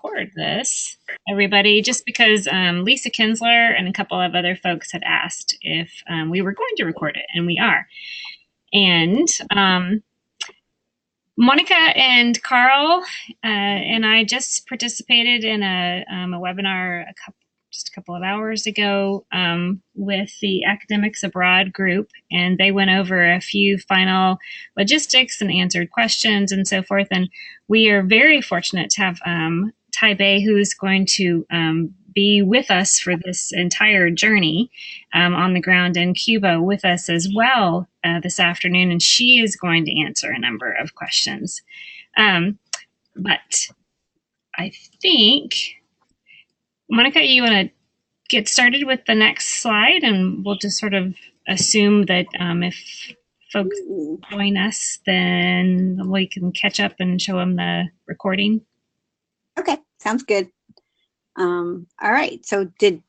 record this, everybody, just because Lisa Kinsler and a couple of other folks had asked if we were going to record it, and we are. And Monica and Carl and I just participated in a webinar just a couple of hours ago with the Academics Abroad group, and they went over a few final logistics and answered questions and so forth. And we are very fortunate to have Taipei, who's going to be with us for this entire journey on the ground in Cuba with us as well this afternoon, and she is going to answer a number of questions. But I think, Monica, you want to get started with the next slide, and we'll just sort of assume that if folks join us, then we can catch up and show them the recording. Okay, sounds good. All right, so did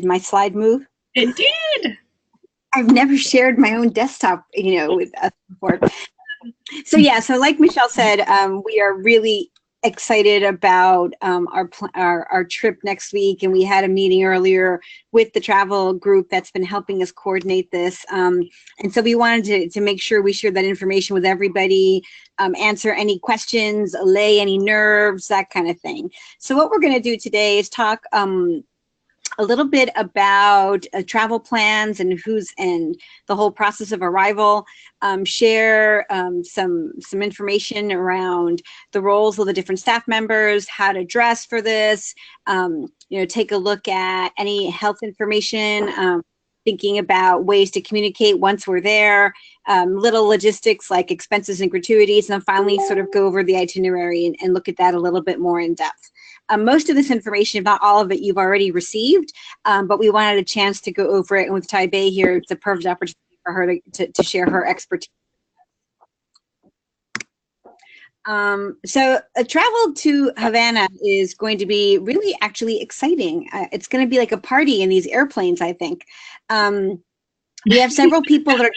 my slide move? It did. I've never shared my own desktop, with us before. So yeah, so like Michelle said, we are really excited about our trip next week, and we had a meeting earlier with the travel group that's been helping us coordinate this, and so we wanted to make sure we shared that information with everybody, answer any questions, allay any nerves, that kind of thing. So what we're going to do today is talk a little bit about travel plans and the whole process of arrival, share some information around the roles of the different staff members, how to dress for this, take a look at any health information, thinking about ways to communicate once we're there, little logistics like expenses and gratuities, and then finally sort of go over the itinerary and look at that a little bit more in depth. Most of this information, if not all of it, you've already received, but we wanted a chance to go over it. And with Taipei here, it's a perfect opportunity for her to share her expertise. So a travel to Havana is going to be really actually exciting. It's going to be like a party in these airplanes, I think. We have several people that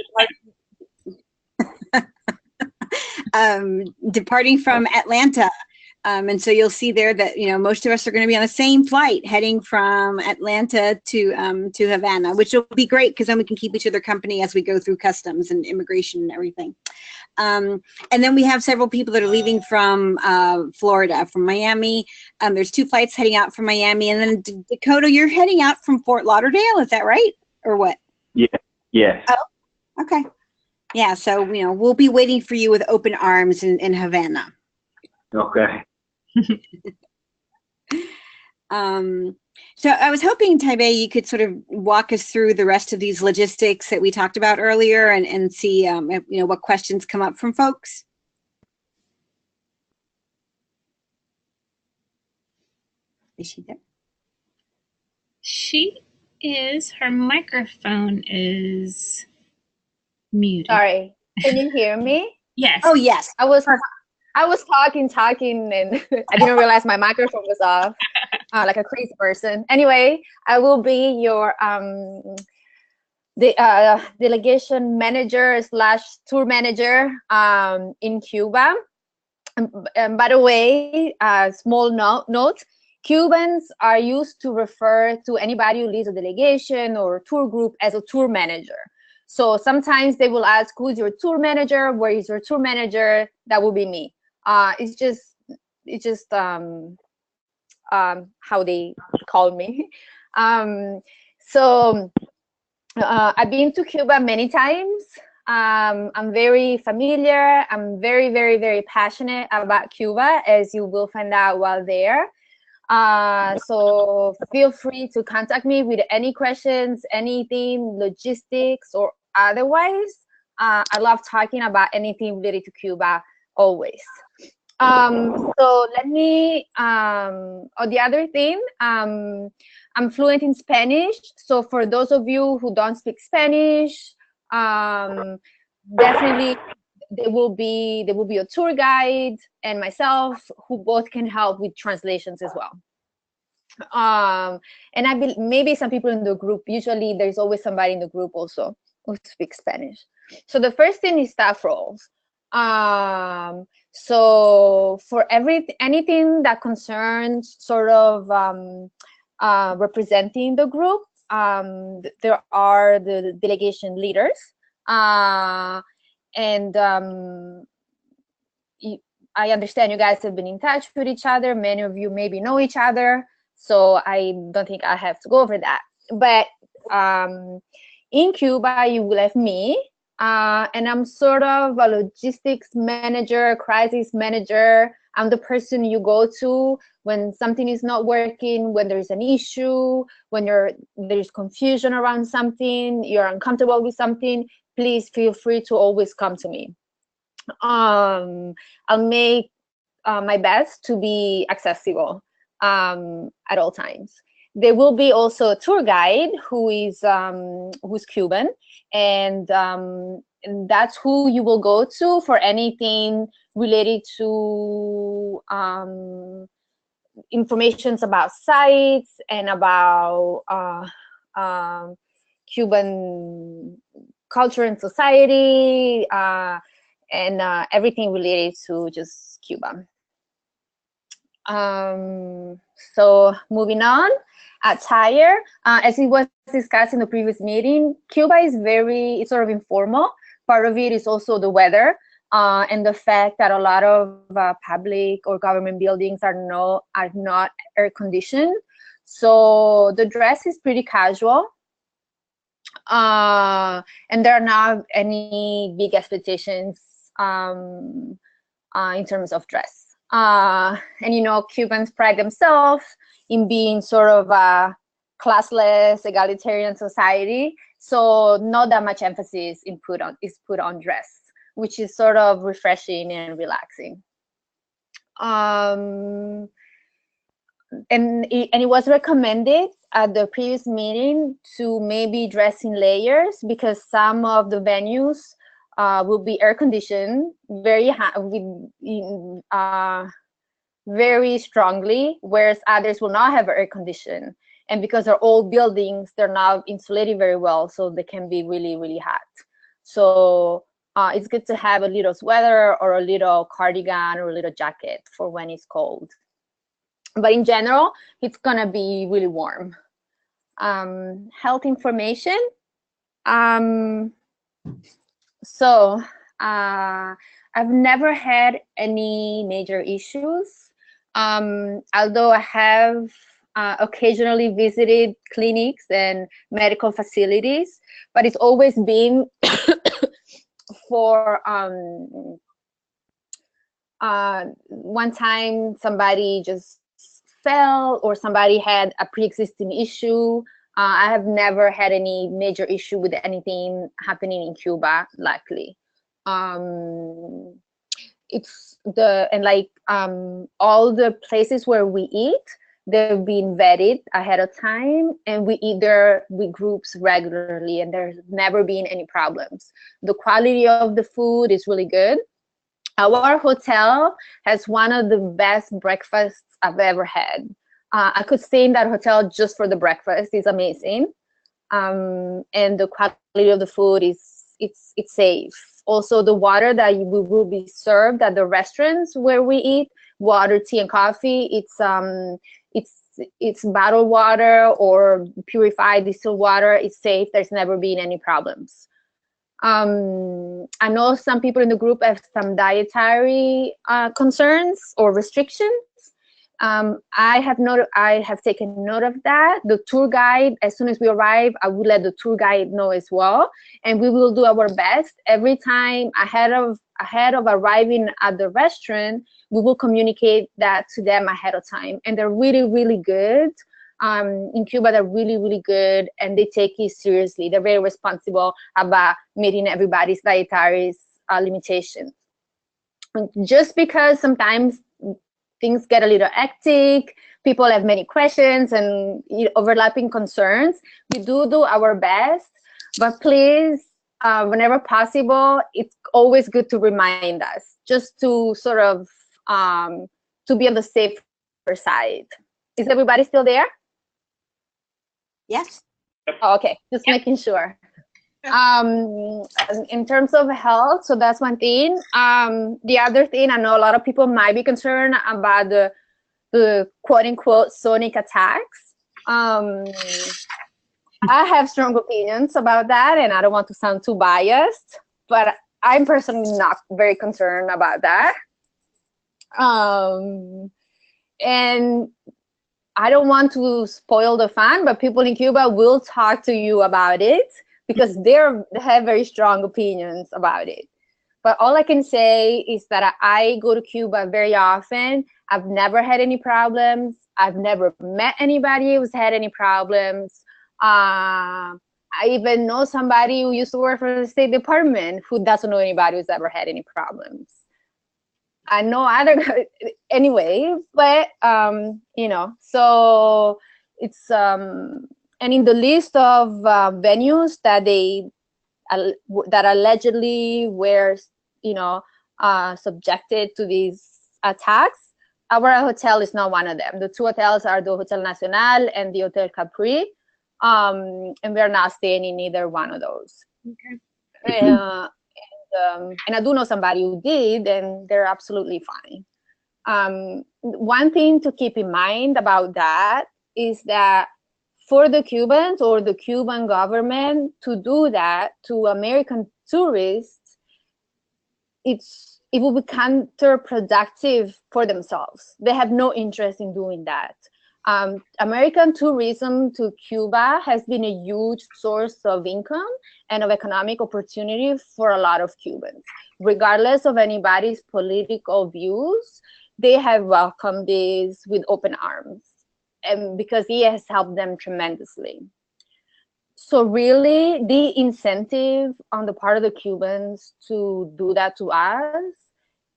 are departing from Atlanta. And so you'll see there that, most of us are going to be on the same flight heading from Atlanta to Havana, which will be great because then we can keep each other company as we go through customs and immigration and everything. And then we have several people that are leaving from Florida, from Miami. There's 2 flights heading out from Miami. And then Dakota, you're heading out from Fort Lauderdale. Is that right? Or what? Yeah. Yes. Oh, okay. Yeah. So, we'll be waiting for you with open arms in Havana. Okay. So I was hoping, Taipei, you could sort of walk us through the rest of these logistics that we talked about earlier and see, what questions come up from folks. Is she there? She is. Her microphone is muted. Sorry, can you hear me? Yes. Oh, yes. I was talking, and I didn't realize my microphone was off, like a crazy person. Anyway, I will be your delegation manager / tour manager in Cuba. And by the way, small note, Cubans are used to refer to anybody who leads a delegation or tour group as a tour manager. So sometimes they will ask, who's your tour manager? Where is your tour manager? That will be me. It's just how they call me. So I've been to Cuba many times. I'm very familiar. I'm very, very, very passionate about Cuba, as you will find out while there. So feel free to contact me with any questions, anything, logistics or otherwise. I love talking about anything related to Cuba, always. So let me, the other thing, I'm fluent in Spanish. So for those of you who don't speak Spanish, definitely there will be a tour guide and myself who both can help with translations as well. And maybe some people in the group, usually there's always somebody in the group also who speaks Spanish. So the first thing is staff roles. So for anything that concerns sort of representing the group, there are the delegation leaders, and I understand you guys have been in touch with each other. Many of you maybe know each other, so I don't think I have to go over that. But in Cuba, you will have me, and I'm sort of a logistics manager, crisis manager. I'm the person you go to when something is not working, when there's an issue, when there's confusion around something, you're uncomfortable with something. Please feel free to always come to me. I'll make my best to be accessible at all times. There will be also a tour guide who's Cuban, and that's who you will go to for anything related to informations about sites and about Cuban culture and society, and everything related to just Cuba. So moving on, attire. As it was discussed in the previous meeting, Cuba is it's sort of informal. Part of it is also the weather, and the fact that a lot of public or government buildings are not air conditioned. So the dress is pretty casual. And there are not any big expectations in terms of dress. And Cubans pride themselves in being sort of a classless, egalitarian society. So not that much emphasis is put on dress, which is sort of refreshing and relaxing. And it was recommended at the previous meeting to maybe dress in layers, because some of the venues will be air conditioned very strongly, whereas others will not have air conditioning. And because they're old buildings, they're not insulated very well, so they can be really, really hot. So it's good to have a little sweater or a little cardigan or a little jacket for when it's cold. But in general, it's gonna be really warm. Health information. So I've never had any major issues, although I have occasionally visited clinics and medical facilities, but it's always been for one time somebody just fell or somebody had a pre-existing issue. I have never had any major issue with anything happening in Cuba, luckily. All the places where we eat, they've been vetted ahead of time, and we eat there with groups regularly, and there's never been any problems. The quality of the food is really good. Our hotel has one of the best breakfasts I've ever had. I could stay in that hotel just for the breakfast. It's amazing. And the quality of the food it's safe. Also, the water that we will be served at the restaurants where we eat, water, tea, and coffee, it's bottled water or purified distilled water. It's safe. There's never been any problems. I know some people in the group have some dietary concerns or restrictions. I have taken note of that. The tour guide, as soon as we arrive, I will let the tour guide know as well, and we will do our best every time ahead of arriving at the restaurant. We will communicate that to them ahead of time, and they're really, really good. In Cuba, they're really, really good, and they take it seriously. They're very responsible about meeting everybody's dietary limitations. Just because sometimes things get a little hectic, people have many questions and overlapping concerns, we do our best, but please, whenever possible, it's always good to remind us, just to sort of to be on the safer side. Is everybody still there? Yes. Oh, okay, just making sure. In terms of health, so that's one thing. The other thing, I know a lot of people might be concerned about the quote unquote sonic attacks. I have strong opinions about that, and I don't want to sound too biased, but I'm personally not very concerned about that. And I don't want to spoil the fun, but people in Cuba will talk to you about it because they have very strong opinions about it. But all I can say is that I go to Cuba very often. I've never had any problems. I've never met anybody who's had any problems. I even know somebody who used to work for the State Department who doesn't know anybody who's ever had any problems. I know other anyway, but you know, so it's and in the list of venues that that allegedly were, you know, subjected to these attacks, our hotel is not one of them. The two hotels are the Hotel Nacional and the Hotel Capri, and we're not staying in either one of those. Okay. And I do know somebody who did, and they're absolutely fine. One thing to keep in mind about that is that for the Cubans or the Cuban government to do that to American tourists, it will be counterproductive for themselves. They have no interest in doing that. American tourism to Cuba has been a huge source of income and of economic opportunity for a lot of Cubans. Regardless of anybody's political views, they have welcomed this with open arms, and because it has helped them tremendously. So really, the incentive on the part of the Cubans to do that to us,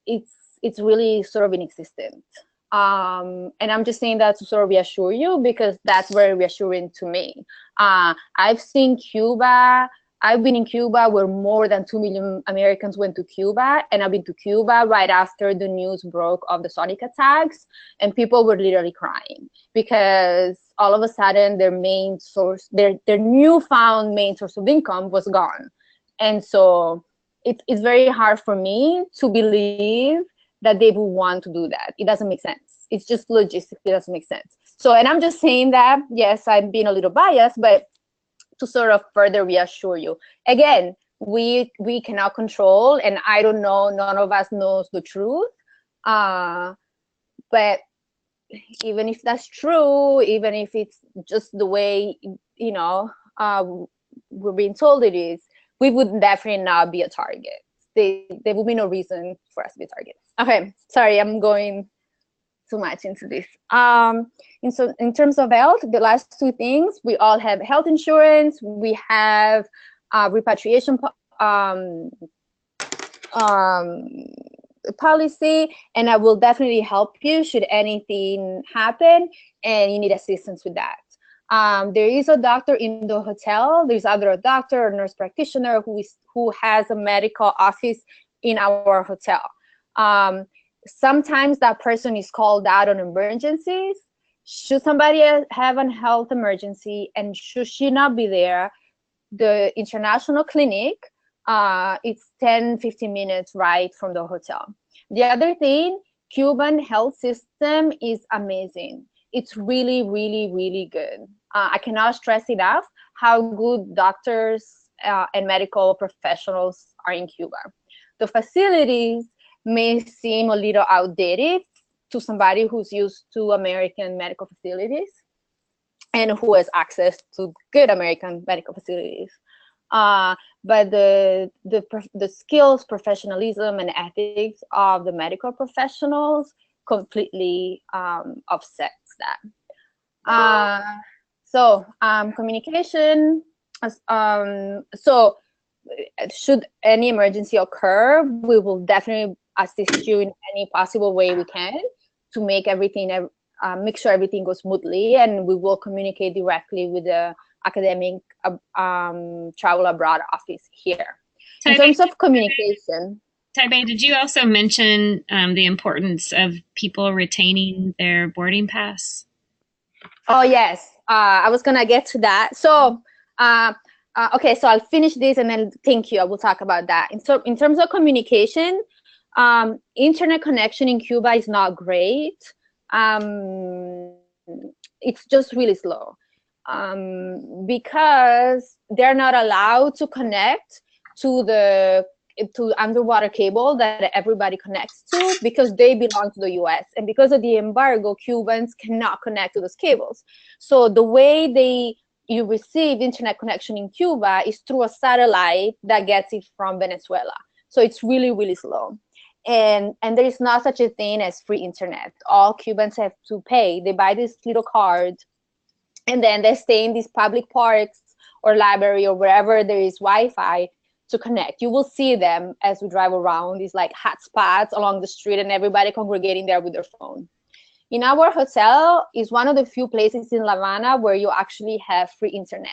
it's really sort of inexistent. And I'm just saying that to sort of reassure you, because that's very reassuring to me. I've seen Cuba. I've been in Cuba where more than 2 million Americans went to Cuba, and I've been to Cuba right after the news broke of the sonic attacks, and people were literally crying because all of a sudden their main source, their newfound main source of income was gone. And so it's very hard for me to believe that they would want to do that. It doesn't make sense. It's just logistically doesn't make sense. So, and I'm just saying that, yes, I'm being a little biased, but to sort of further reassure you. Again, we cannot control, and I don't know, none of us knows the truth. But even if that's true, even if it's just the way, you know, we're being told it is, we would definitely not be a target. There would be no reason for us to be a target. Okay, sorry, I'm going too much into this. And so in terms of health, the last two things, we all have health insurance, we have repatriation policy, and I will definitely help you should anything happen and you need assistance with that. There is a doctor in the hotel. There's either a doctor or nurse practitioner who has a medical office in our hotel. Sometimes that person is called out on emergencies. Should somebody have a health emergency and should she not be there, the international clinic, it's 10-15 minutes right from the hotel. The other thing, Cuban health system is amazing. It's really, really, really good. I cannot stress enough how good doctors and medical professionals are in Cuba. The facilities may seem a little outdated to somebody who's used to American medical facilities and who has access to good American medical facilities. But the skills, professionalism, and ethics of the medical professionals completely offsets that. So communication. So should any emergency occur, we will definitely assist you in any possible way we can to make everything, make sure everything goes smoothly, and we will communicate directly with the academic travel abroad office here. In terms of communication. Taibei, did you also mention the importance of people retaining their boarding pass? Oh, yes. I was going to get to that. So Okay, so I'll finish this and then thank you. I will talk about that. And so in terms of communication, internet connection in Cuba is not great. It's just really slow because they're not allowed to connect to underwater cable that everybody connects to because they belong to the US. And because of the embargo, Cubans cannot connect to those cables. So the way you receive internet connection in Cuba is through a satellite that gets it from Venezuela. So it's really, really slow. And there is not such a thing as free internet. All Cubans have to pay. They buy this little card, and then they stay in these public parks or library or wherever there is Wi-Fi to connect. You will see them as we drive around, these like hot spots along the street, and everybody congregating there with their phone. In our hotel is one of the few places in Havana where you actually have free internet.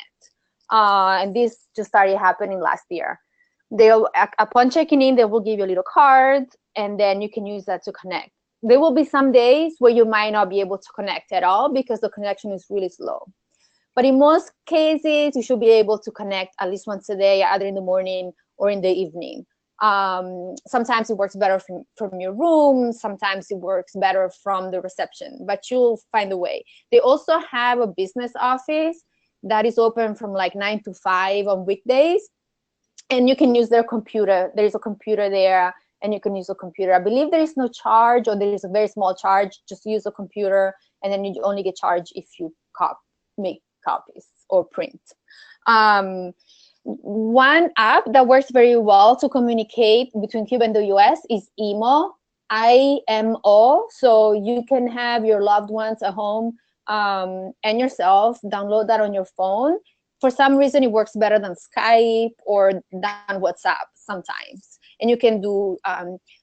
And this just started happening last year. Upon checking in, they will give you a little card, and then you can use that to connect. There will be some days where you might not be able to connect at all because the connection is really slow. But in most cases, you should be able to connect at least once a day, either in the morning or in the evening. Sometimes it works better from your room. Sometimes it works better from the reception, but you'll find a way. They also have a business office that is open from like 9 to 5 on weekdays, and you can use their computer. There is a computer there, and you can use a computer. I believe there is no charge, or there is a very small charge. Just use a computer, and then you only get charged if you make copies or print. One app that works very well to communicate between Cuba and the US is IMO, IMO. So you can have your loved ones at home and yourself download that on your phone. For some reason, it works better than Skype or than WhatsApp sometimes. And you can do,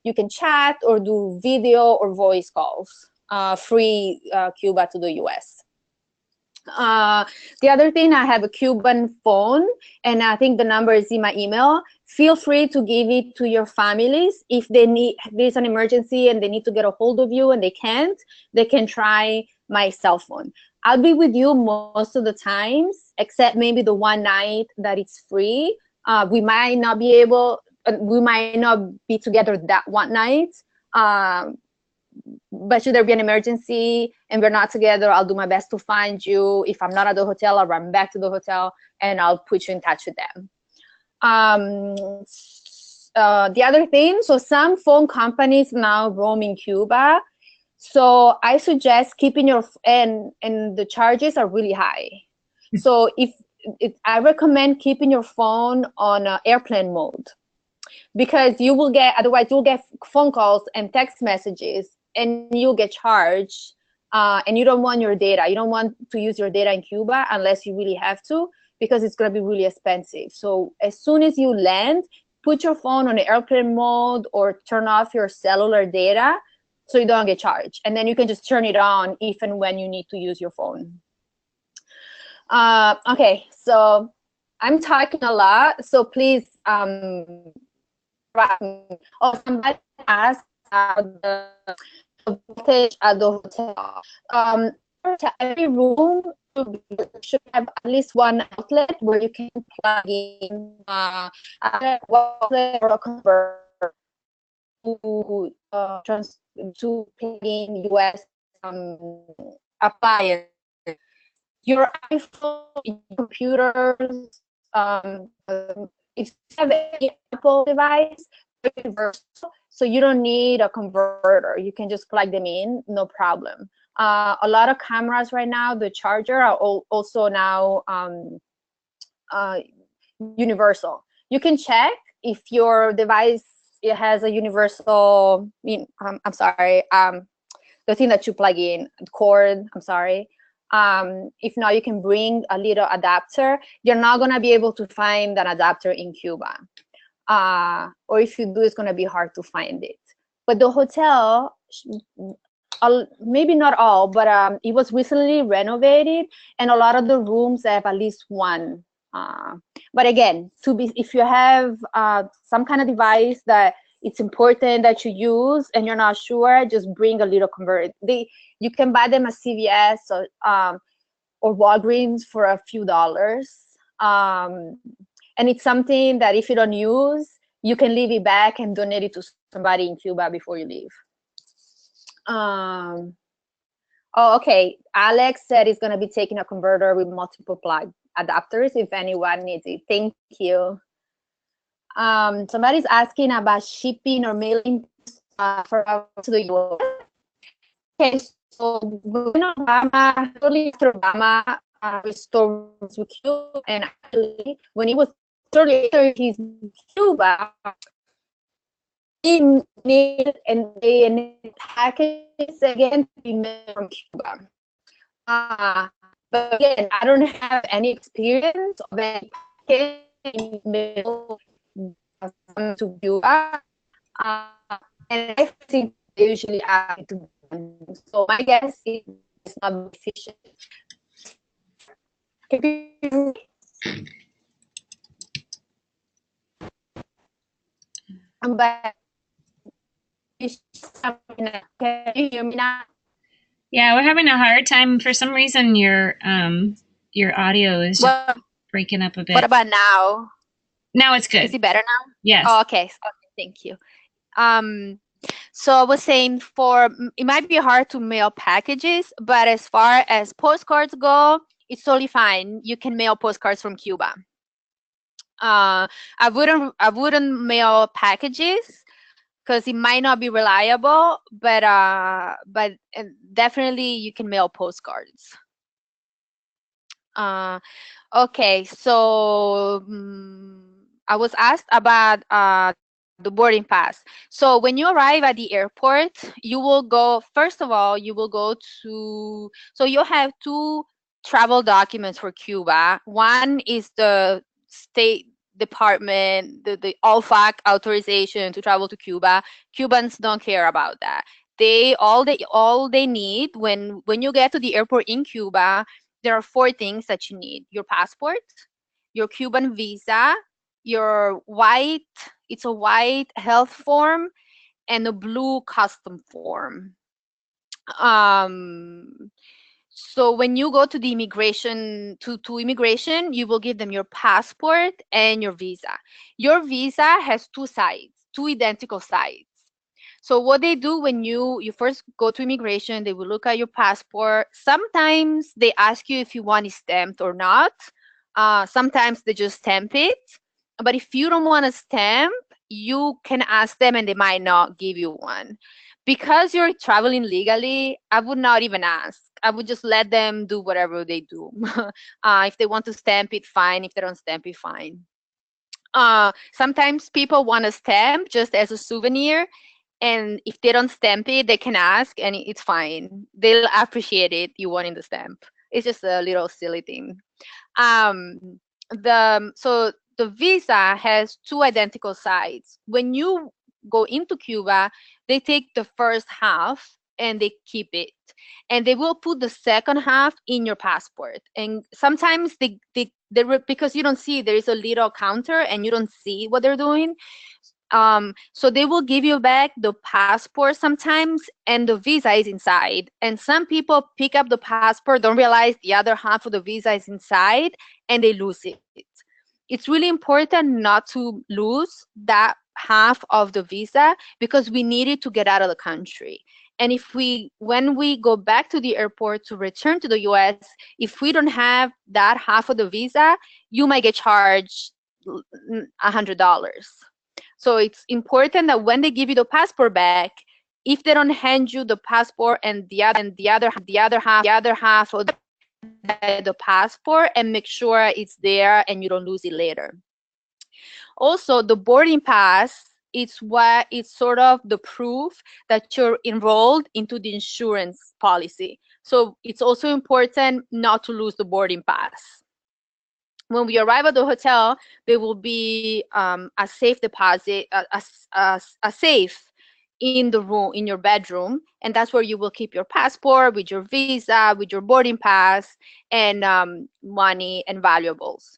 you can chat or do video or voice calls, free Cuba to the US. The other thing, I have a Cuban phone, and I think the number is in my email. Feel free to give it to your families. If there's an emergency and they need to get a hold of you and they can't, they can try my cell phone. I'll be with you most of the times, except maybe the one night that it's free. We might not be together that one night. But should there be an emergency and we're not together, I'll do my best to find you. If I'm not at the hotel, I'll run back to the hotel and I'll put you in touch with them. The other thing, so some phone companies now roam in Cuba. So I suggest keeping and the charges are really high. So I recommend keeping your phone on airplane mode, because otherwise you'll get phone calls and text messages and you'll get charged, and you don't want your data. You don't want to use your data in Cuba unless you really have to, because it's going to be really expensive. So as soon as you land, put your phone on airplane mode or turn off your cellular data so you don't get charged. And then you can just turn it on if and when you need to use your phone. Okay, so I'm talking a lot, so please, somebody asked the voltage at the hotel. Every room should have at least one outlet where you can plug in a outlet or a converter to plug in US appliance. Your iPhone, your computers, if you have any Apple device, so you don't need a converter. You can just plug them in, no problem. A lot of cameras right now, the charger are also now universal. You can check if your device has a universal, I'm sorry, the thing that you plug in, cord, I'm sorry. If not, you can bring a little adapter. You're not gonna be able to find an adapter in Cuba. Or if you do, it's gonna be hard to find it. But the hotel, maybe not all, but it was recently renovated, and a lot of the rooms have at least one. But again, if you have some kind of device that it's important that you use and you're not sure, just bring a little converter. You can buy them at CVS or Walgreens for a few dollars. And it's something that if you don't use, you can leave it back and donate it to somebody in Cuba before you leave. Oh, okay. Alex said he's going to be taking a converter with multiple plug adapters if anyone needs it. Thank you. Somebody's asking about shipping or mailing to the US. Okay, so when Obama, early after Obama restored to Cuba, and actually when he was shortly after he's in Cuba, he needed and they needed packages again to be mailed from Cuba. But again, I don't have any experience of any package mailed to Cuba, and I think they usually ask it to them. So my guess is it's not efficient. But can you hear me now? Yeah, we're having a hard time. For some reason, your audio is just breaking up a bit. What about now? Now it's good. Is it better now? Yes. Oh, okay. Thank you. So I was saying it might be hard to mail packages, but as far as postcards go, it's totally fine. You can mail postcards from Cuba. I wouldn't mail packages because it might not be reliable, but definitely you can mail postcards. Okay, so I was asked about the boarding pass. So when you arrive at the airport, you will go, first of all, you will go to, so you have two travel documents for Cuba. One is the State Department, the OFAC authorization to travel to Cuba. Cubans don't care about that. All they need when you get to the airport in Cuba, there are 4 things that you need: your passport, your Cuban visa, your it's a white health form, and a blue custom form. So when you go to the immigration, to immigration, you will give them your passport and your visa. Your visa has 2 sides, 2 identical sides. So what they do when you first go to immigration, they will look at your passport. Sometimes they ask you if you want it stamped or not. Sometimes they just stamp it. But if you don't want a stamp, you can ask them and they might not give you one. Because you're traveling legally, I would not even ask. I would just let them do whatever they do. If they want to stamp it, fine. If they don't stamp it, fine. Sometimes people want a stamp just as a souvenir. And if they don't stamp it, they can ask and it's fine. They'll appreciate it, you wanting the stamp. It's just a little silly thing. So the visa has 2 identical sides. When you go into Cuba, they take the first half and they keep it. And they will put the second half in your passport. And sometimes they because you don't see, there is a little counter and you don't see what they're doing. So they will give you back the passport sometimes, and the visa is inside. And some people pick up the passport, don't realize the other half of the visa is inside, and they lose it. It's really important not to lose that half of the visa because we need it to get out of the country. And when we go back to the airport to return to the US, if we don't have that half of the visa, you might get charged $100. So it's important that when they give you the passport back, if they don't hand you the passport and the other half of the passport, and make sure it's there and you don't lose it later. Also, the boarding pass, it's sort of the proof that you're enrolled into the insurance policy. So it's also important not to lose the boarding pass. When we arrive at the hotel, there will be a safe deposit, a safe in the room, in your bedroom, and that's where you will keep your passport with your visa, with your boarding pass, and money and valuables.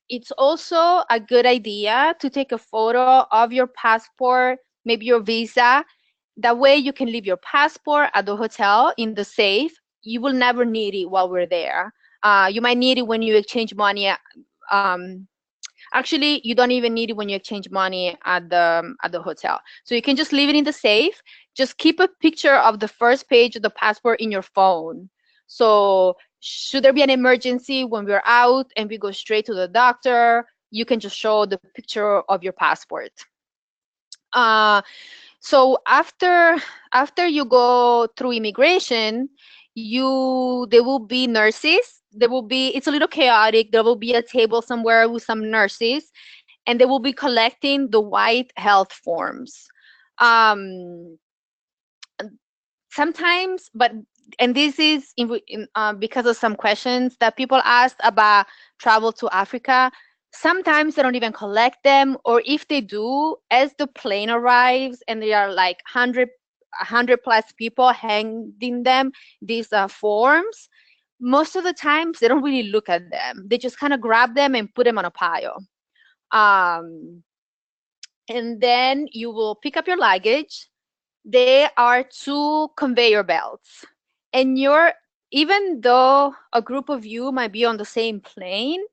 It's also a good idea to take a photo of your passport, maybe your visa. That way you can leave your passport at the hotel in the safe. You will never need it while we're there. You might need it when you exchange money actually, you don't even need it when you exchange money at the hotel. So you can just leave it in the safe. Just keep a picture of the first page of the passport in your phone. So should there be an emergency when we're out and we go straight to the doctor, you can just show the picture of your passport. So after you go through immigration, there will be nurses. It's a little chaotic. There will be a table somewhere with some nurses, and they will be collecting the white health forms. Sometimes, and this is because of some questions that people asked about travel to Africa. Sometimes they don't even collect them, or if they do, as the plane arrives and there are like 100 plus people handing them these forms, most of the times they don't really look at them. They just kind of grab them and put them on a pile. And then you will pick up your luggage. There are 2 conveyor belts, and even though a group of you might be on the same plane,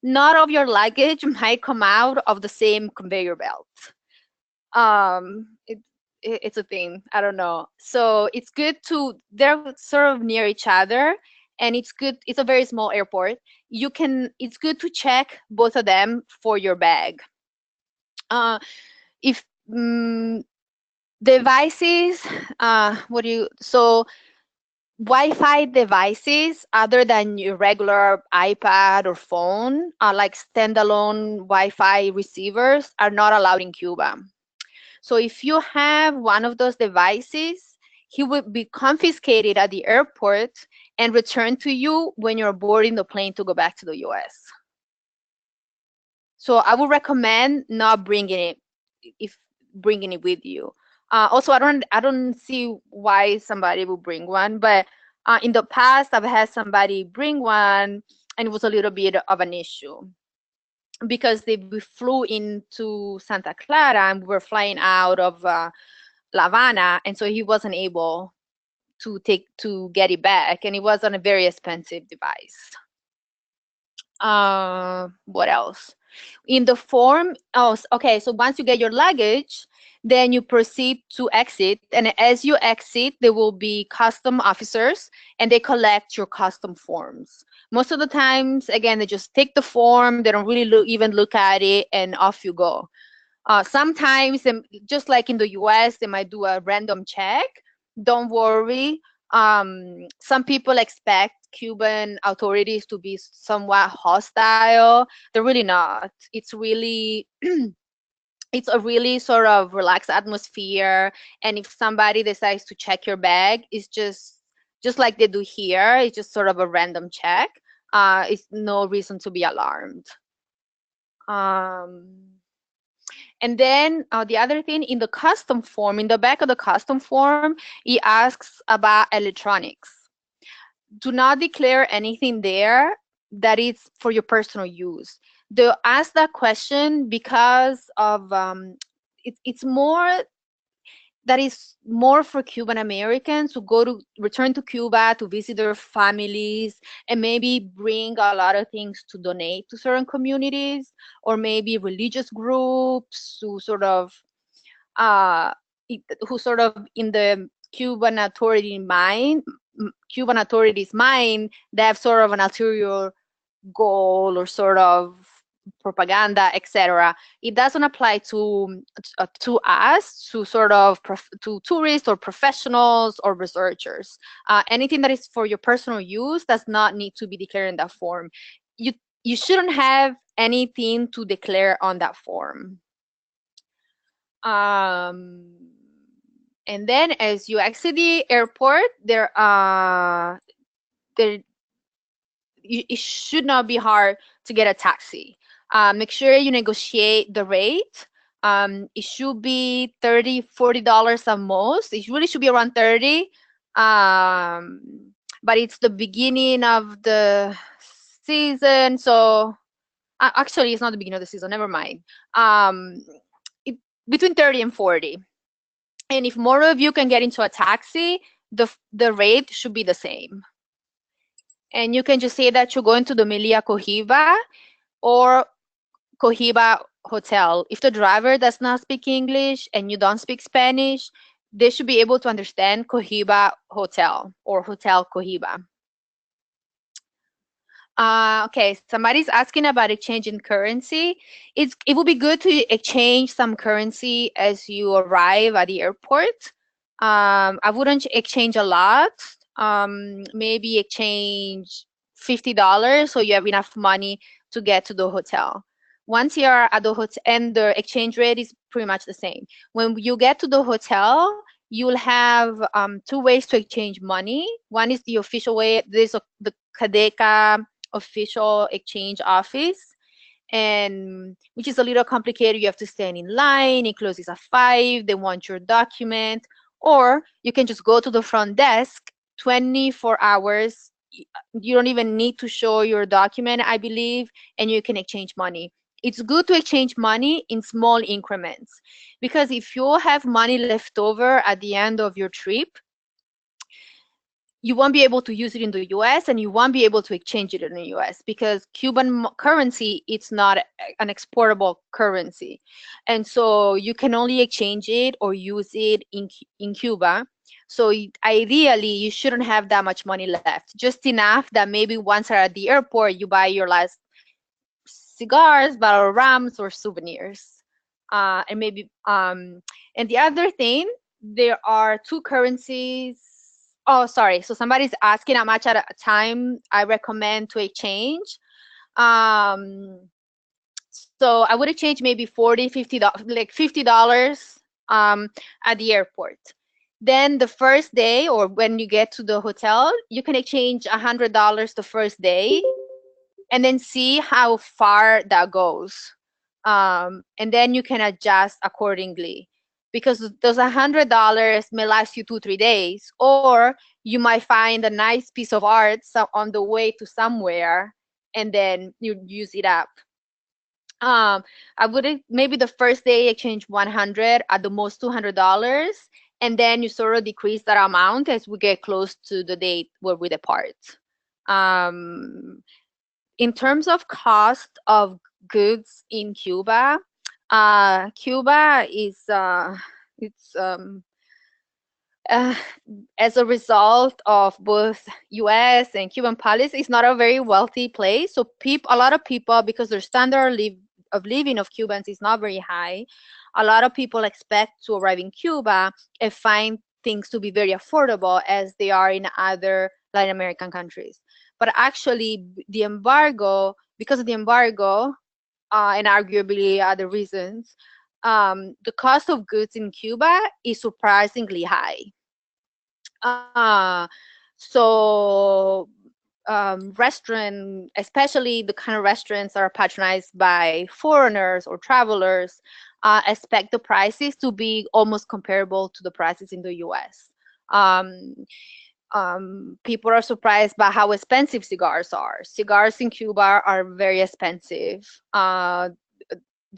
not all of your luggage might come out of the same conveyor belt. It's a thing. I don't know. So it's good they're sort of near each other, and it's good. It's a very small airport. It's good to check both of them for your bag. If devices, so Wi-Fi devices other than your regular iPad or phone, like standalone Wi-Fi receivers, are not allowed in Cuba. So if you have one of those devices, he will be confiscated at the airport and returned to you when you're boarding the plane to go back to the US. So I would recommend not bringing it with you. Also, I don't see why somebody would bring one, but in the past, I've had somebody bring one, and it was a little bit of an issue because we flew into Santa Clara and we were flying out of Havana, and so he wasn't able to get it back, and it was on a very expensive device. What else? In the form, okay, so once you get your luggage, then you proceed to exit, and as you exit, there will be custom officers, and they collect your custom forms. Most of the times, again, they just take the form, they don't really even look at it, and off you go. Sometimes, just like in the US, they might do a random check. Don't worry. Some people expect Cuban authorities to be somewhat hostile. They're really not. It's really it's a really sort of relaxed atmosphere, and if somebody decides to check your bag, it's just like they do here. It's just sort of a random check. It's no reason to be alarmed. And then the other thing, in the custom form, in the back of the custom form, it asks about electronics. Do not declare anything there that is for your personal use. They'll ask that question because of it's more that is more for Cuban Americans who return to Cuba to visit their families and maybe bring a lot of things to donate to certain communities, or maybe religious groups who sort of in the Cuban authorities' mind, they have sort of an ulterior goal or sort of propaganda, etc. It doesn't apply to us, to sort of to tourists or professionals or researchers. Anything that is for your personal use does not need to be declared in that form. You shouldn't have anything to declare on that form. And then as you exit the airport, it should not be hard to get a taxi. Make sure you negotiate the rate. It should be $30, $40 at most. It really should be around 30. But it's the beginning of the season, so actually it's not the beginning of the season, never mind. Between 30 and 40. And if more of you can get into a taxi, the rate should be the same. And you can just say that you're going to the Melia Cohiba. or Cohiba Hotel. If the driver does not speak English and you don't speak Spanish, they should be able to understand Cohiba Hotel or Hotel Cohiba. Okay, somebody's asking about exchanging currency. It would be good to exchange some currency as you arrive at the airport. I wouldn't exchange a lot. Maybe exchange $50 so you have enough money to get to the hotel. Once you're at the hotel, and the exchange rate is pretty much the same. When you get to the hotel, you'll have two ways to exchange money. One is the official way. There's the Cadeca official exchange office, and which is a little complicated. You have to stand in line. It closes at 5. They want your document, or you can just go to the front desk 24 hours. You don't even need to show your document, I believe, and you can exchange money. It's good to exchange money in small increments, because if you have money left over at the end of your trip, you won't be able to use it in the US, and you won't be able to exchange it in the US, because Cuban currency, it's not an exportable currency. And so you can only exchange it or use it in Cuba. So ideally, you shouldn't have that much money left, just enough that maybe once you're at the airport, you buy your last cigars, bottle of rums, or souvenirs. And maybe, and the other thing, there are two currencies. Oh, sorry. So somebody's asking how much at a time I recommend to exchange. So I would exchange maybe $40, $50, like $50 at the airport. Then the first day, or when you get to the hotel, you can exchange $100 the first day, and then see how far that goes. And then you can adjust accordingly, because those $100 may last you 2-3 days, or you might find a nice piece of art on the way to somewhere, and then you use it up. I would maybe the first day exchange 100, at the most $200, and then you sort of decrease that amount as we get close to the date where we depart. In terms of cost of goods in Cuba, Cuba is as a result of both U.S. and Cuban policy, it's not a very wealthy place. So a lot of people, because their standard of living of Cubans is not very high, a lot of people expect to arrive in Cuba and find things to be very affordable, as they are in other Latin American countries. But actually, because of the embargo, and arguably other reasons, the cost of goods in Cuba is surprisingly high. So especially the kind of restaurants that are patronized by foreigners or travelers, expect the prices to be almost comparable to the prices in the US. People are surprised by how expensive cigars are. Cigars in Cuba are very expensive. The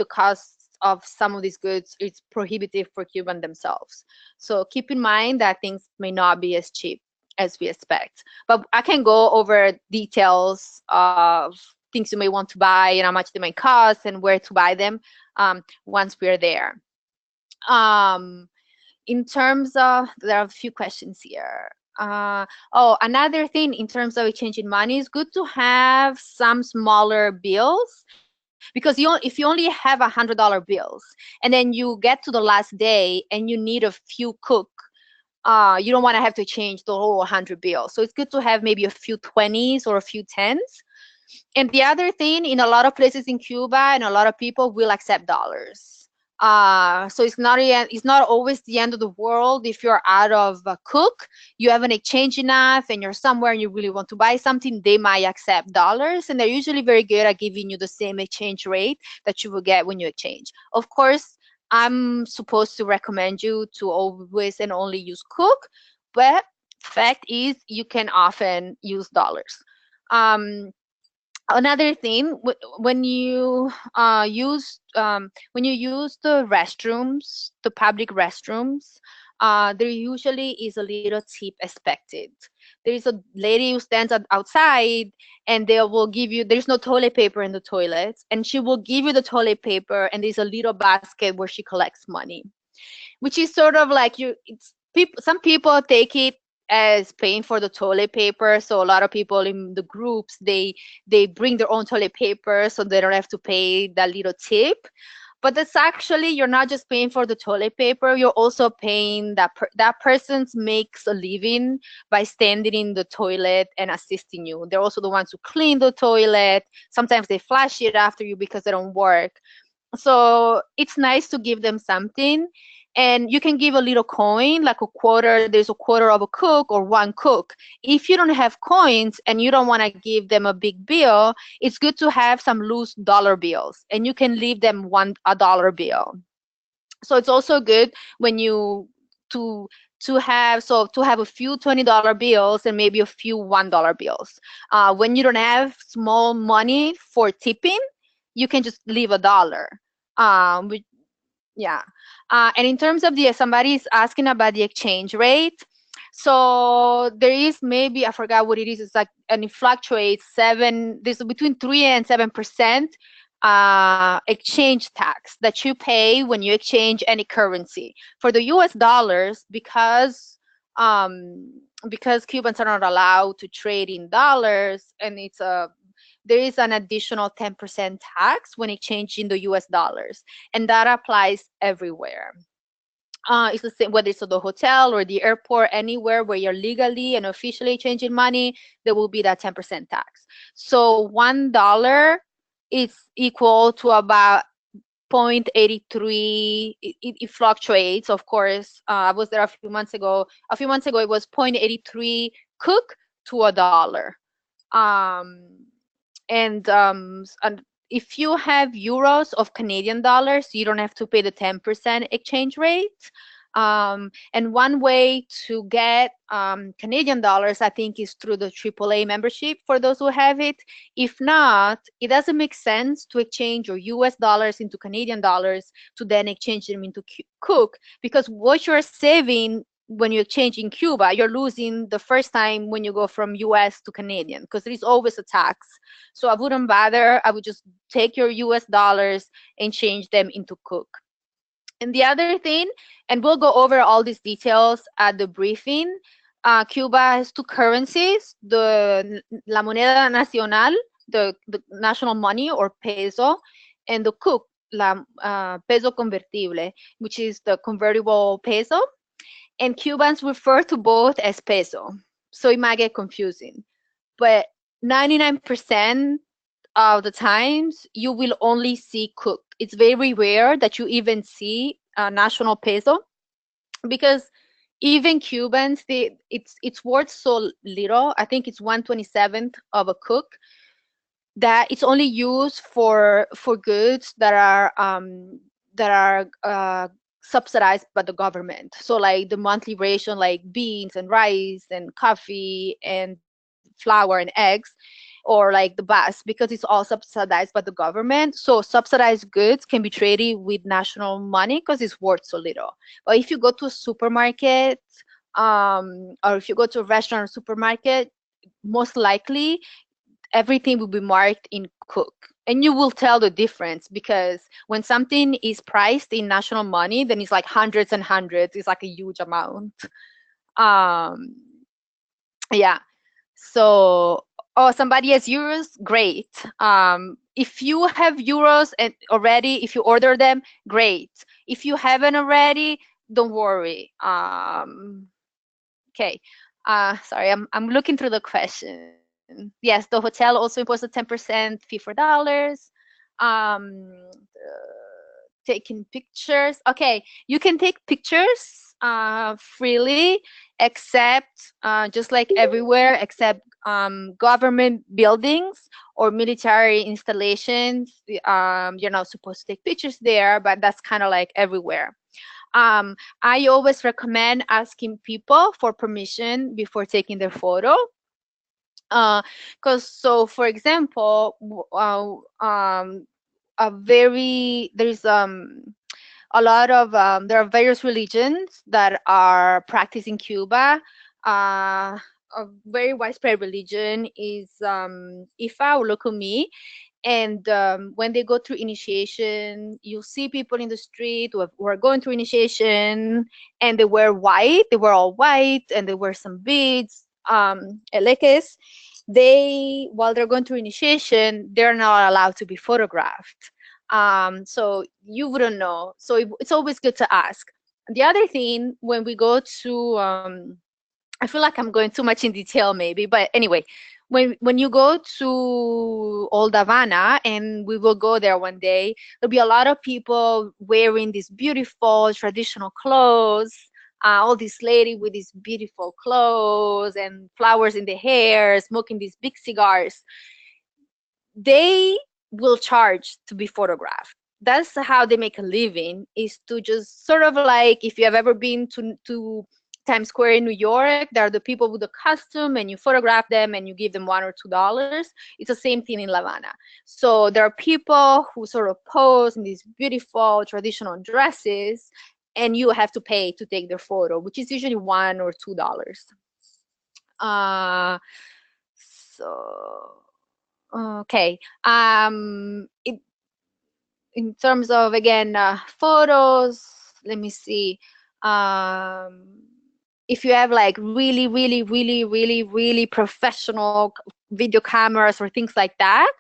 cost of some of these goods is prohibitive for Cuban themselves. So keep in mind that things may not be as cheap as we expect. But I can go over details of things you may want to buy and how much they may cost and where to buy them once we're there. In terms of, there are a few questions here. Another thing in terms of exchanging money, is good to have some smaller bills, because if you only have $100 bills and then you get to the last day and you need a few cook, you don't want to have to change the whole 100 bills. So it's good to have maybe a few 20s or a few 10s. And the other thing, in a lot of places in Cuba, and a lot of people will accept dollars. So it's not always the end of the world. If you're out of a cook, you haven't exchanged enough, and you're somewhere and you really want to buy something, they might accept dollars, and they're usually very good at giving you the same exchange rate that you will get when you exchange. Of course, I'm supposed to recommend you to always and only use cook, but fact is you can often use dollars. Another thing, when you use the restrooms, the public restrooms, there usually is a little tip expected. There is a lady who stands outside and they will give you, there's no toilet paper in the toilets, and she will give you the toilet paper, and there's a little basket where she collects money, which is sort of like some people take it as paying for the toilet paper. So a lot of people in the groups, they bring their own toilet paper so they don't have to pay that little tip. But that's actually, you're not just paying for the toilet paper, you're also paying that person makes a living by standing in the toilet and assisting you. They're also the ones who clean the toilet. Sometimes they flush it after you because they don't work. So it's nice to give them something. And you can give a little coin, like a quarter. There's a quarter of a cook or one cook. If you don't have coins and you don't want to give them a big bill, it's good to have some loose dollar bills, and you can leave them a dollar bill. So it's also good when you to have a few $20 bills and maybe a few $1 bills. When you don't have small money for tipping, you can just leave $1. Yeah. And in terms of somebody's asking about the exchange rate. So there is, maybe, I forgot what it is. It's like, and it fluctuates there's between 3 and 7% exchange tax that you pay when you exchange any currency. For the US dollars, because Cubans are not allowed to trade in dollars, and there is an additional 10% tax when exchanging the US dollars, and that applies everywhere. It's the same whether it's at the hotel or the airport, anywhere where you're legally and officially changing money, there will be that 10% tax. So $1 is equal to about 0.83. It fluctuates, of course. I was there a few months ago. A few months ago, it was 0.83 cook to $1. And if you have euros of Canadian dollars, you don't have to pay the 10% exchange rate. And one way to get Canadian dollars, I think, is through the AAA membership for those who have it. If not, it doesn't make sense to exchange your US dollars into Canadian dollars to then exchange them into Cook, because what you're saving when you exchange in Cuba, you're losing the first time when you go from US to Canadian, because there is always a tax. So I wouldn't bother. I would just take your US dollars and change them into Cook. And the other thing, and we'll go over all these details at the briefing, Cuba has two currencies, the La Moneda Nacional, the national money or peso, and the Cook, peso convertible, which is the convertible peso. And Cubans refer to both as peso, so it might get confusing. But 99% of the times, you will only see Cook. It's very rare that you even see national peso, because even Cubans, it's worth so little. I think it's 1/27th of a Cook, that it's only used for goods that are subsidized by the government. So like the monthly ration, like beans and rice and coffee and flour and eggs, or like the bus, because it's all subsidized by the government. So subsidized goods can be traded with national money because it's worth so little. But if you go to a supermarket, or if you go to a restaurant or supermarket, most likely everything will be marked in Cook. And you will tell the difference, because when something is priced in national money, then it's like hundreds and hundreds. It's like a huge amount. Yeah. So, somebody has euros, great. If you have euros and already, if you order them, great. If you haven't already, don't worry. Okay. Sorry, I'm looking through the question. Yes, the hotel also imposes a 10% fee for dollars. Taking pictures. Okay, you can take pictures freely, except just like everywhere, except government buildings or military installations. You're not supposed to take pictures there, but that's kind of like everywhere. I always recommend asking people for permission before taking their photo. Because for example, there's a lot of there are various religions that are practiced in Cuba. a very widespread religion is Ifa or Lokumi. And when they go through initiation, you see people in the street who are going through initiation, and they wear white. They wear all white, and they wear some beads, elekes. They, while they're going through initiation, they're not allowed to be photographed. So you wouldn't know. So it's always good to ask. The other thing, when we go to, I feel like I'm going too much in detail maybe, but anyway, when you go to Old Havana, and we will go there one day, there'll be a lot of people wearing these beautiful traditional clothes. All these lady with these beautiful clothes and flowers in the hair, smoking these big cigars. They will charge to be photographed. That's how they make a living, is to just sort of like, if you have ever been to Times Square in New York, there are the people with the costume, and you photograph them and you give them $1 or $2. It's the same thing in La Habana. So there are people who sort of pose in these beautiful traditional dresses, and you have to pay to take their photo, which is usually $1 or $2. So okay. In terms of, again, photos, let me see. If you have like really professional video cameras or things like that,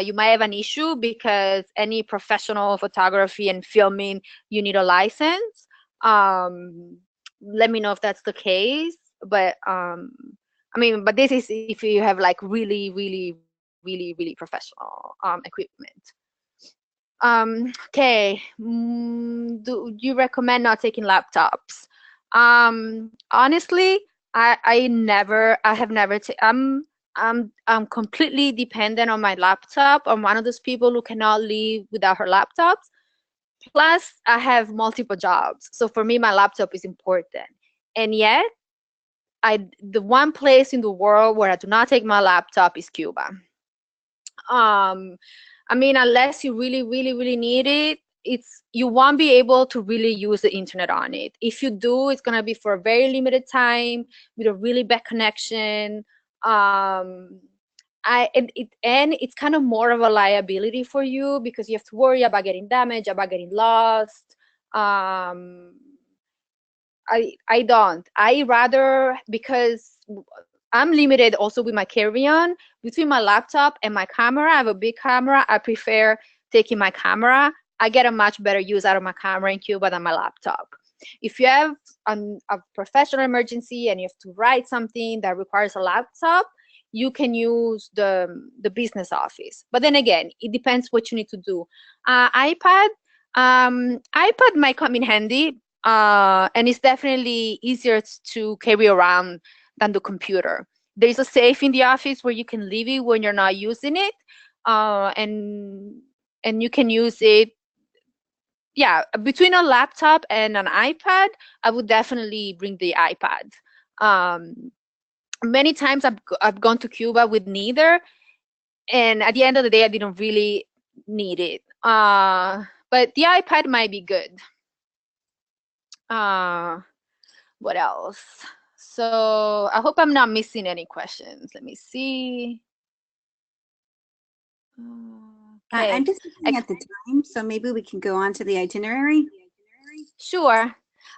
you might have an issue, because any professional photography and filming, you need a license. Let me know if that's the case. But I mean, but this is if you have like really professional equipment. Okay. Do you recommend not taking laptops? Honestly, I have never I'm completely dependent on my laptop. I'm one of those people who cannot live without her laptops. Plus, I have multiple jobs, so for me, my laptop is important. And yet, the one place in the world where I do not take my laptop is Cuba. I mean, unless you really need it, you won't be able to really use the internet on it. If you do, it's gonna be for a very limited time with a really bad connection. And it's kind of more of a liability for you, because you have to worry about getting damaged, about getting lost. I don't. I rather, because I'm limited also with my carry-on. Between my laptop and my camera, I have a big camera. I prefer taking my camera. I get a much better use out of my camera in Cuba than my laptop. If you have a professional emergency and you have to write something that requires a laptop, you can use the business office. But then again, it depends what you need to do. iPad might come in handy, and it's definitely easier to carry around than the computer. There's a safe in the office where you can leave it when you're not using it, and you can use it. Yeah, between a laptop and an iPad, I would definitely bring the iPad. Many times I've gone to Cuba with neither, and at the end of the day, I didn't really need it. But the iPad might be good. What else? So I hope I'm not missing any questions. Let me see. Okay. I'm just looking at the time, so maybe we can go on to the itinerary. Sure.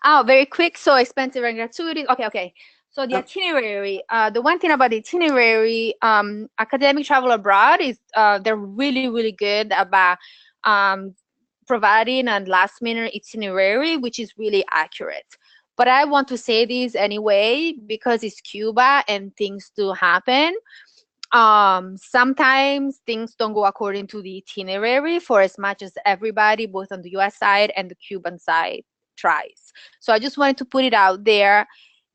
Oh, very quick. So expensive and gratuities. Okay. So the itinerary. The one thing about the itinerary, academic travel abroad is they're really good about providing a last-minute itinerary, which is really accurate. But I want to say this anyway, because it's Cuba and things do happen. Sometimes things don't go according to the itinerary for as much as everybody, both on the US side and the Cuban side, tries. So I just wanted to put it out there.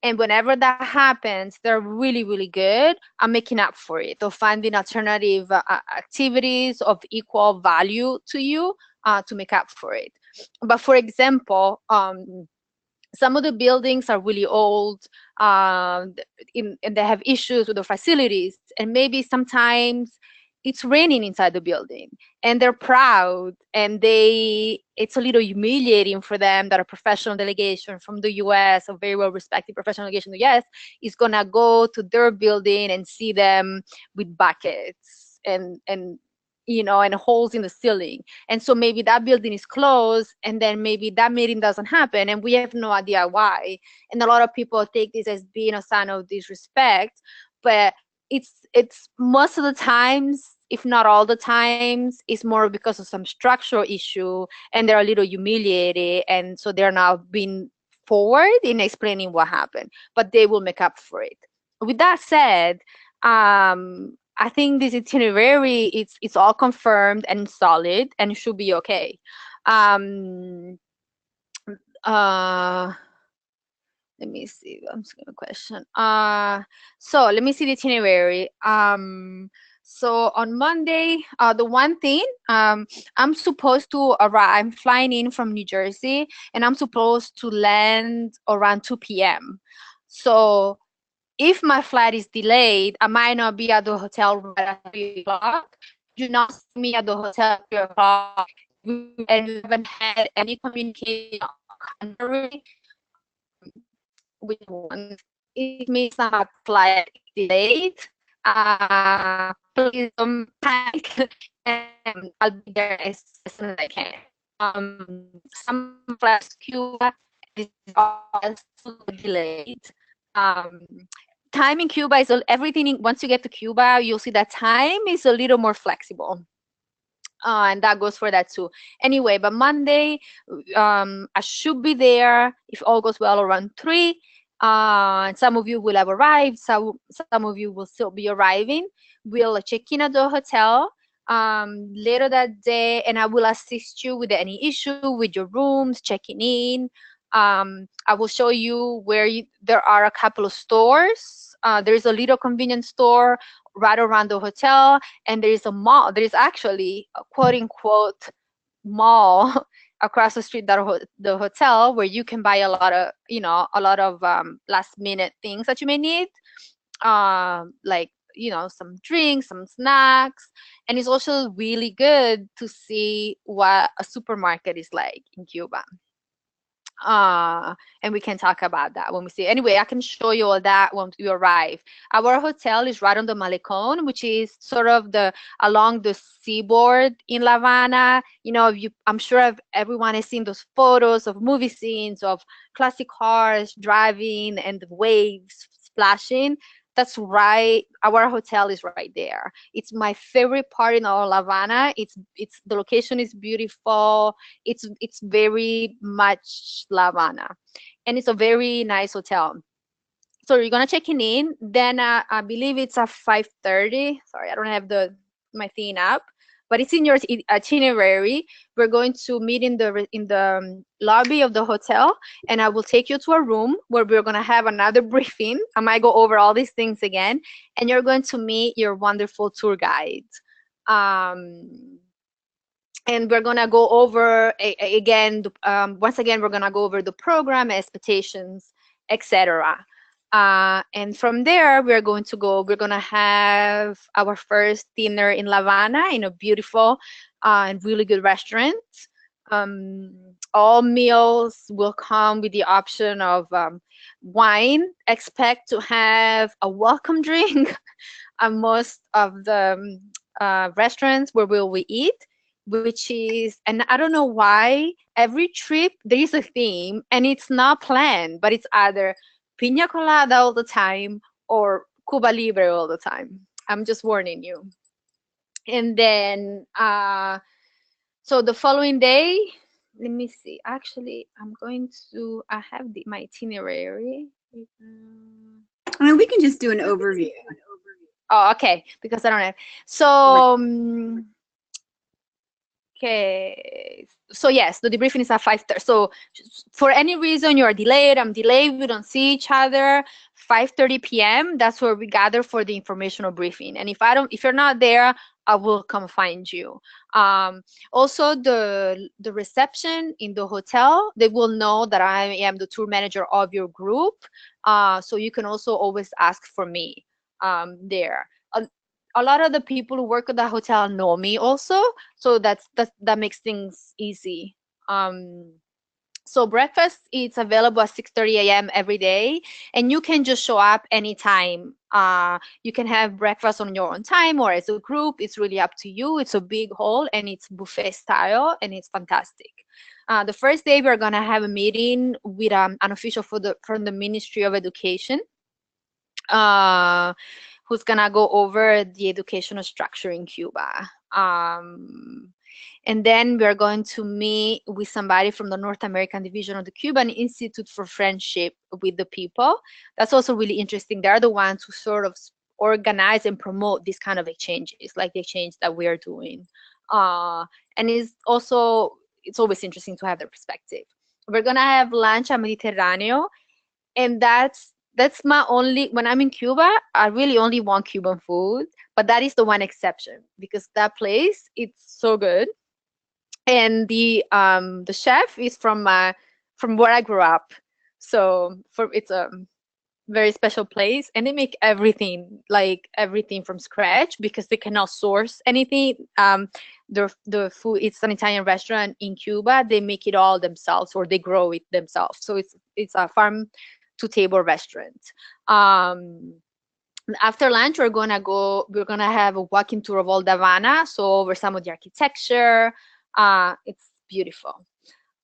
And whenever that happens, they're really good at making up for it, or finding alternative activities of equal value to you to make up for it. But for example, some of the buildings are really old, and they have issues with the facilities, and maybe sometimes it's raining inside the building, and they're proud, and it's a little humiliating for them that a professional delegation from the US, a very well respected professional delegation in the US, is gonna go to their building and see them with buckets and and holes in the ceiling. And so maybe that building is closed, and then maybe that meeting doesn't happen, and we have no idea why. And a lot of people take this as being a sign of disrespect, but it's most of the times, if not all the times, it's more because of some structural issue, and they're a little humiliated, and so they're now being forward in explaining what happened, but they will make up for it. With that said, I think this itinerary, it's all confirmed and solid, and it should be okay. Let me see. I'm just gonna question. So let me see the itinerary. So on Monday, the one thing, I'm supposed to arrive. I'm flying in from New Jersey, and I'm supposed to land around 2 p.m. So if my flight is delayed, I might not be at the hotel right at 3 o'clock. Do not see me at the hotel at 3 o'clock. And we haven't had any communication contrary with one. It means that my flight is delayed. Please don't panic, and I'll be there as soon as I can. Some flights to Cuba, this is also delayed. Time in Cuba is everything. Once you get to Cuba, you'll see that time is a little more flexible. And that goes for that too. Anyway, but Monday, I should be there, if all goes well, around 3. And some of you will have arrived. Some of you will still be arriving. We'll check in at the hotel later that day, and I will assist you with any issue with your rooms, checking in. I will show you where there are a couple of stores. There's a little convenience store right around the hotel, and there is a mall. There is actually a quote-unquote mall across the street that the hotel, where you can buy a lot of last-minute things that you may need, like some drinks, some snacks. And it's also really good to see what a supermarket is like in Cuba. And we can talk about that when we see. Anyway, I can show you all that when you arrive. Our hotel is right on the Malecon, which is sort of along the seaboard in La Habana. I'm sure everyone has seen those photos of movie scenes of classic cars driving and the waves splashing. That's right. Our hotel is right there. It's my favorite part in all La Habana. The location is beautiful. It's very much La Habana, and it's a very nice hotel. So you're gonna check in. Then I believe it's at 5:30. Sorry, I don't have my thing up, but it's in your itinerary. We're going to meet in the lobby of the hotel, and I will take you to a room where we're going to have another briefing. I might go over all these things again, and you're going to meet your wonderful tour guide. And we're going to go over once again, we're going to go over the program, expectations, etc. And from there, we're going to have our first dinner in La Habana in a beautiful and really good restaurant. All meals will come with the option of wine. Expect to have a welcome drink at most of the restaurants where we eat, which is, and I don't know why, every trip there is a theme, and it's not planned, but it's either Piña Colada all the time or Cuba Libre all the time. I'm just warning you. And then, so the following day, let me see. Actually, I have my itinerary. I mean, we can just do an overview. Oh, okay, because I don't have. So, okay. So yes, the debriefing is at 5:30. So for any reason you are delayed, I'm delayed, we don't see each other, 5:30 p.m. That's where we gather for the informational briefing. And if you're not there, I will come find you. Also, the reception in the hotel, they will know that I am the tour manager of your group. So you can also always ask for me there. a lot of the people who work at the hotel know me also, so that makes things easy. So breakfast is available at 6:30 a.m. every day, and you can just show up anytime. You can have breakfast on your own time or as a group. It's really up to you. It's a big hall and it's buffet style and it's fantastic. The first day we're gonna have a meeting with an official from the Ministry of Education, who's gonna go over the educational structure in Cuba. And then we're going to meet with somebody from the North American division of the Cuban Institute for Friendship with the People. That's also really interesting. They're the ones who sort of organize and promote these kind of exchanges, like the exchange that we are doing. And it's always interesting to have their perspective. We're gonna have lunch at Mediterranean, and that's my only, when I'm in Cuba, I really only want Cuban food, but that is the one exception because that place, it's so good. And the chef is from where I grew up, so it's a very special place, and they make everything from scratch because they cannot source anything. The food, it's an Italian restaurant in Cuba. They make it all themselves or they grow it themselves, so it's a farm to table restaurant. After lunch, we're gonna have a walking tour of old Havana, so over some of the architecture. It's beautiful.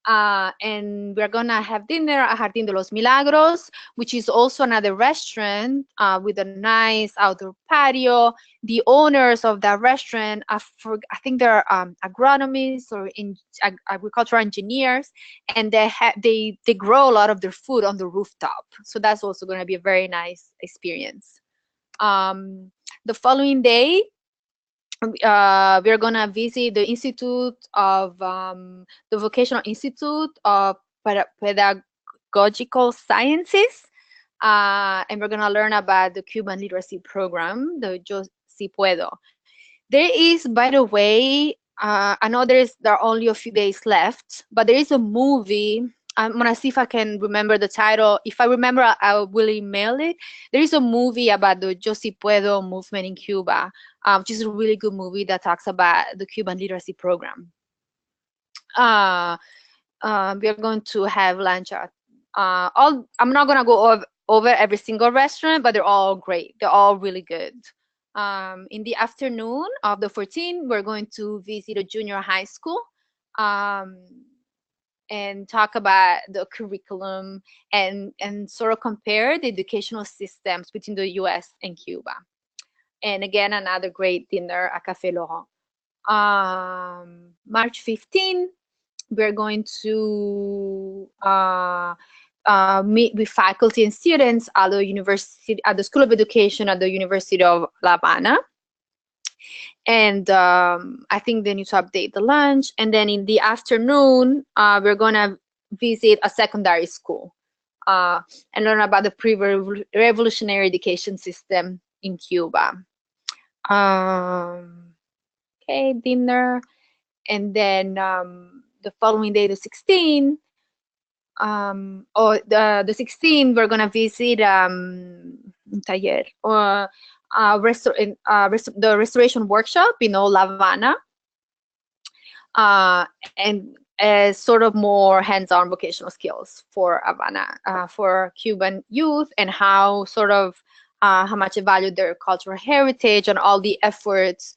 And we're gonna have dinner at Jardín de los Milagros, which is also another restaurant with a nice outdoor patio. The owners of that restaurant, I think they're agronomists or agricultural engineers, and they grow a lot of their food on the rooftop. So that's also gonna be a very nice experience. The following day, we're gonna visit the Vocational Institute of Pedagogical Sciences, and we're gonna learn about the Cuban literacy program, the Yo Si Puedo. There is, by the way, I know there are only a few days left, but there is a movie. I'm gonna see if I can remember the title. If I remember, I will email it. There is a movie about the Yo Si Puedo movement in Cuba, which is a really good movie that talks about the Cuban literacy program. We are going to have lunch at I'm not gonna go over every single restaurant, but they're all great. They're all really good. In the afternoon of the 14th, we're going to visit a junior high school. And talk about the curriculum and sort of compare the educational systems between the US and Cuba. And again, another great dinner at Café Laurent. March 15, we're going to meet with faculty and students at the School of Education at the University of La Habana. And I think they need to update the lunch. And then in the afternoon, we're gonna visit a secondary school and learn about the pre-revolutionary education system in Cuba. Okay, dinner. And then the following day, the 16th, the 16th, we're gonna visit Taller, the restoration workshop in old Havana, and sort of more hands-on vocational skills for Havana, for Cuban youth, and how much they value their cultural heritage and all the efforts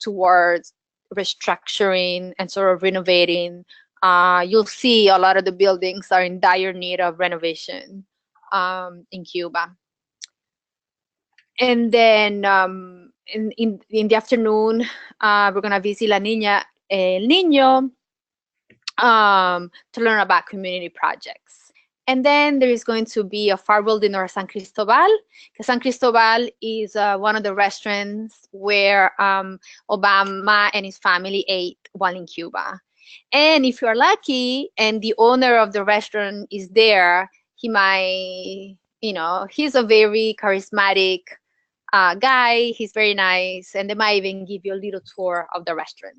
towards restructuring and sort of renovating. You'll see a lot of the buildings are in dire need of renovation in Cuba. And then in the afternoon, we're gonna visit La Niña El Niño to learn about community projects. And then there is going to be a farewell dinner at San Cristobal, because San Cristobal is one of the restaurants where Obama and his family ate while in Cuba. And if you're lucky and the owner of the restaurant is there, he might, he's a very charismatic guy. He's very nice, and they might even give you a little tour of the restaurant.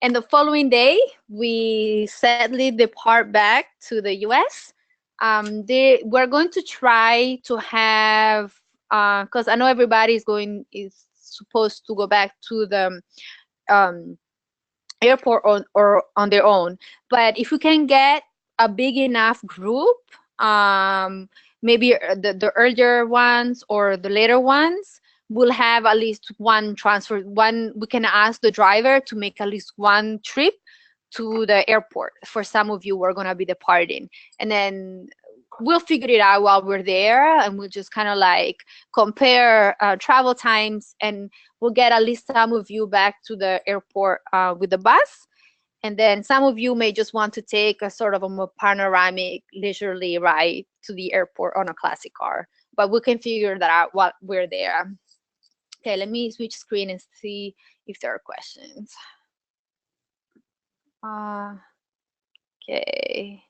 And the following day, we sadly depart back to the US. We're going to try to have because I know everybody is supposed to go back to the airport or on their own. But if you can get a big enough group, maybe the earlier ones or the later ones will have at least one transfer. We can ask the driver to make at least one trip to the airport for some of you who are going to be departing, and then we'll figure it out while we're there, and we'll just kind of like compare travel times, and we'll get at least some of you back to the airport with the bus, and then some of you may just want to take a sort of a more panoramic leisurely ride to the airport on a classic car, but we can figure that out while we're there. Okay, let me switch screen and see if there are questions. Okay.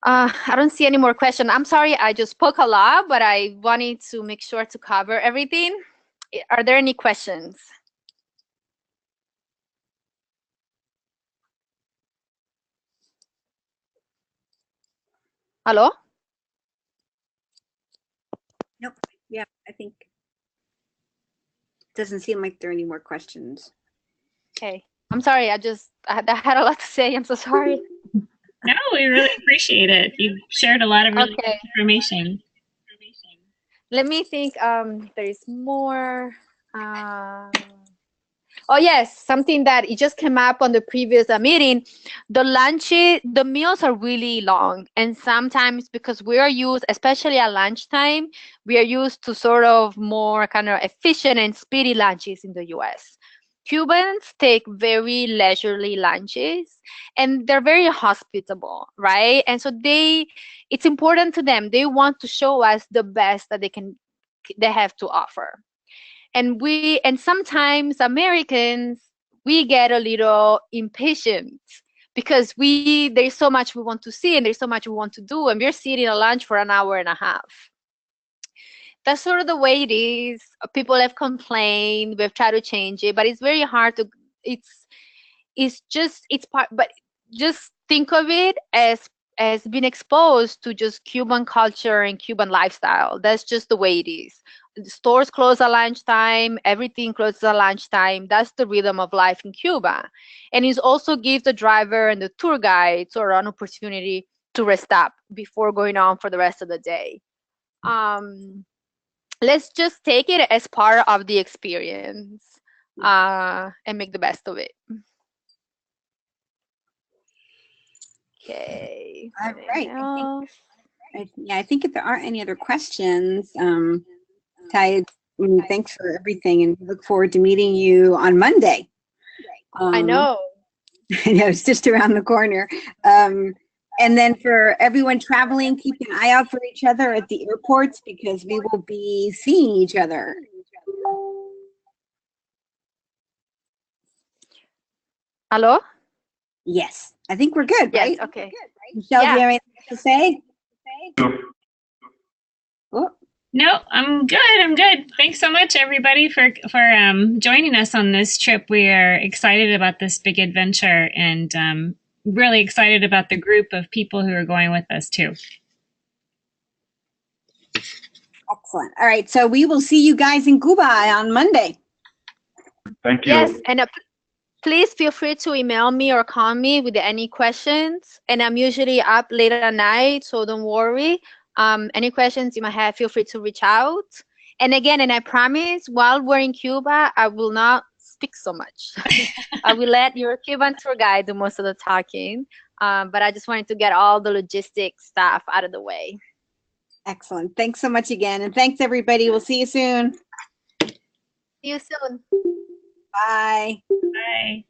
I don't see any more questions. I'm sorry, I just spoke a lot, but I wanted to make sure to cover everything. Are there any questions? Hello? Nope. Yeah, I think doesn't seem like there are any more questions. Okay. I'm sorry, I had a lot to say. I'm so sorry. No, we really appreciate it. You shared a lot of really good information. Let me think. There is more. Oh yes, something that it just came up on the previous meeting. The meals are really long, and sometimes because we are used, especially at lunchtime, we are used to sort of more kind of efficient and speedy lunches in the U.S. Cubans take very leisurely lunches, and they're very hospitable, right? And so it's important to them. They want to show us the best that they have to offer. And sometimes Americans, we get a little impatient because there's so much we want to see and there's so much we want to do, and we're sitting at lunch for an hour and a half. That's sort of the way it is. People have complained, we've tried to change it, but it's very hard to, but just think of it as being exposed to just Cuban culture and Cuban lifestyle. That's just the way it is. The stores close at lunchtime, everything closes at lunchtime. That's the rhythm of life in Cuba. And it also gives the driver and the tour guide sort of an opportunity to rest up before going on for the rest of the day. Let's just take it as part of the experience and make the best of it. Okay. All right. I think if there aren't any other questions, Ty, thanks for everything, and we look forward to meeting you on Monday. I know. I know, it's just around the corner. And then for everyone traveling, keep an eye out for each other at the airports because we will be seeing each other. Hello? Yes, I think we're good, Yes, right? okay. Michelle, do you have anything to say? Oh. No, I'm good. I'm good. Thanks so much, everybody, for joining us on this trip. We are excited about this big adventure and really excited about the group of people who are going with us, too. Excellent. All right, so we will see you guys in Cuba on Monday. Thank you. Yes, and please feel free to email me or call me with any questions. And I'm usually up late at night, so don't worry. Any questions you might have, feel free to reach out. And again, and I promise, while we're in Cuba, I will not speak so much. I will let your Cuban tour guide do most of the talking. But I just wanted to get all the logistic stuff out of the way. Excellent. Thanks so much again. And thanks, everybody. We'll see you soon. See you soon. Bye. Bye.